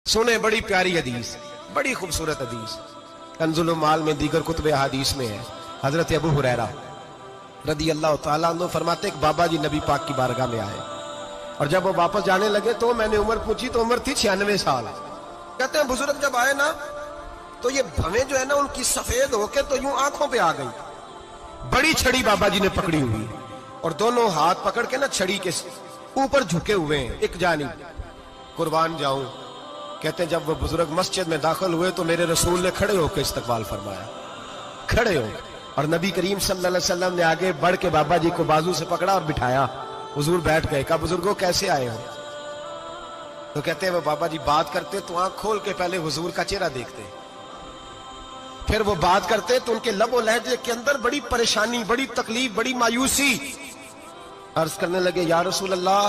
सुने बड़ी प्यारी हदीस, बड़ी खूबसूरत हदीस, कंजुल माल में दीगर कुतुब हदीस में है। हजरत अबू हुरैरा रदी अल्लाह तआला अन्हु फरमाते एक बाबा जी नबी पाक की बारगाह में आए और जब वो वापस जाने लगे तो मैंने उम्र पूछी तो उम्र थी 96 साल। कहते हैं बुजुर्ग जब आए ना तो ये भवें जो है ना उनकी सफेद होके तो यूं आंखों पे आ गई। बड़ी छड़ी बाबा जी ने पकड़ी हुई और दोनों हाथ पकड़ के ना छड़ी के ऊपर झुके हुए हैं एक जानिब। कुर्बान जाऊं, कहते हैं जब वो बुजुर्ग मस्जिद में दाखिल हुए तो मेरे रसूल ने खड़े होकर इस्तकबाल फरमाया, खड़े हो, और नबी करीम सल्लल्लाहु अलैहि वसल्लम ने आगे बढ़ के बाबा जी को बाजू से पकड़ा और बिठाया। हुजूर बैठ गए। कहा बुजुर्गों कैसे आए हो? तो कहते हैं वो बाबा जी बात करते तो आंख खोल के पहले हुजूर का चेहरा देखते, फिर वो बात करते तो उनके लबो लहजे के अंदर बड़ी परेशानी, बड़ी तकलीफ, बड़ी मायूसी। अर्ज करने लगे या रसूल अल्लाह,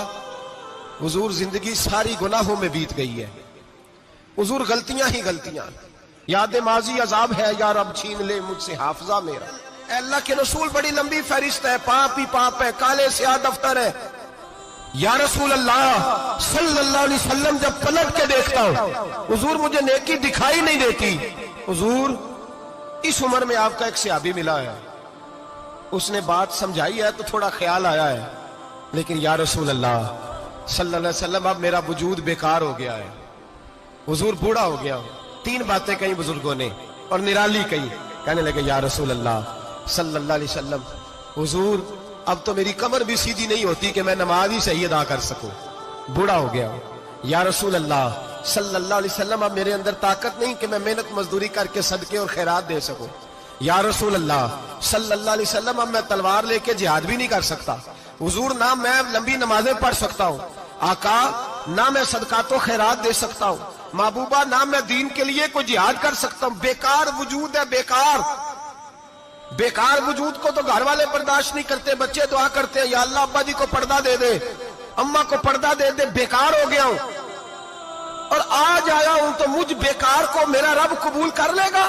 हुजूर जिंदगी सारी गुनाहों में बीत गई है, हुजूर गलतियां ही गलतियां, याद माजी अजाब है, यार अब छीन ले मुझसे हाफजा मेरा। अल्लाह के रसूल बड़ी लंबी फहरिस्त है, पाप ही पाप है, काले स्याह दफ्तर है। या रसूल अल्लाह सल्लल्लाहु अलैहि वसल्लम जब पलट के देखता हूं हुजूर मुझे नेकी दिखाई नहीं देती। हुजूर इस उम्र में आपका एक सहाबी मिला है, उसने बात समझाई है तो थोड़ा ख्याल आया है, लेकिन या रसूल अल्लाह सल्लल्लाहु अलैहि वसल्लम अब मेरा वजूद बेकार हो गया है, हुजूर बूढ़ा हो गया। तीन बातें कही बुजुर्गों ने और निराली कही। कहने लगे या रसूल अल्लाह सल्लल्लाहु अलैहि वसल्लम, हुजूर अब तो मेरी कमर भी सीधी नहीं होती कि मैं नमाज ही सही अदा कर सकूं, बूढ़ा हो गया। या रसूल अल्लाह सल्लल्लाहु अलैहि वसल्लम अब मेरे अंदर ताकत नहीं कि मैं मेहनत मजदूरी करके सदके और खैरात दे सकूं। या रसूल अल्लाह सल्लल्लाहु अलैहि वसल्लम अब मैं तलवार लेके जिहाद भी नहीं कर सकता। हुजूर ना मैं लंबी नमाजें पढ़ सकता हूं, आका ना मैं सदकात और खैरात दे सकता हूं, महबूबा ना मैं दीन के लिए कोई जिहाद कर सकता हूं। बेकार वजूद है, बेकार बेकार वजूद को तो घर वाले बर्दाश्त नहीं करते, बच्चे दुआ करते हैं या अल्लाह अब्बा जी को पर्दा दे दे, अम्मा को पर्दा दे दे, बेकार हो गया हूं और आज आया हूं तो मुझ बेकार को मेरा रब कबूल कर लेगा।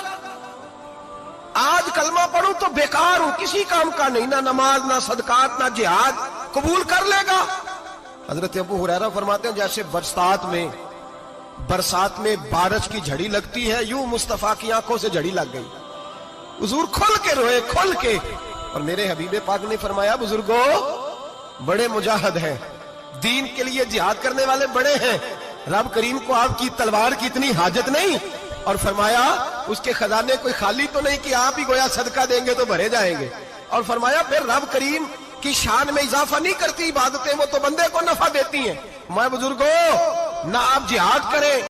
आज कलमा पढ़ूं तो बेकार हूं, किसी काम का नहीं, ना नमाज ना सदकात ना जिहाद, कबूल कर लेगा। हजरत अबू हुरैरा फरमाते हैं जैसे बरसात में बारिश की झड़ी लगती है, यूं मुस्तफा की आंखों से झड़ी लग गई। हुजूर खुल के रोए, खुल के। और मेरे हबीबे पाक ने फरमाया बुजुर्गों बड़े मुजाहिद हैं, दीन के लिए जिहाद करने वाले बड़े हैं, रब करीम को आपकी तलवार की इतनी हाजत नहीं। और फरमाया उसके खजाने कोई खाली तो नहीं कि आप ही गोया सदका देंगे तो भरे जाएंगे। और फरमाया फिर रब करीम की शान में इजाफा नहीं करती इबादतें, वो तो बंदे को नफा देती हैं। मैं बुजुर्गों ना आप जिहाद करें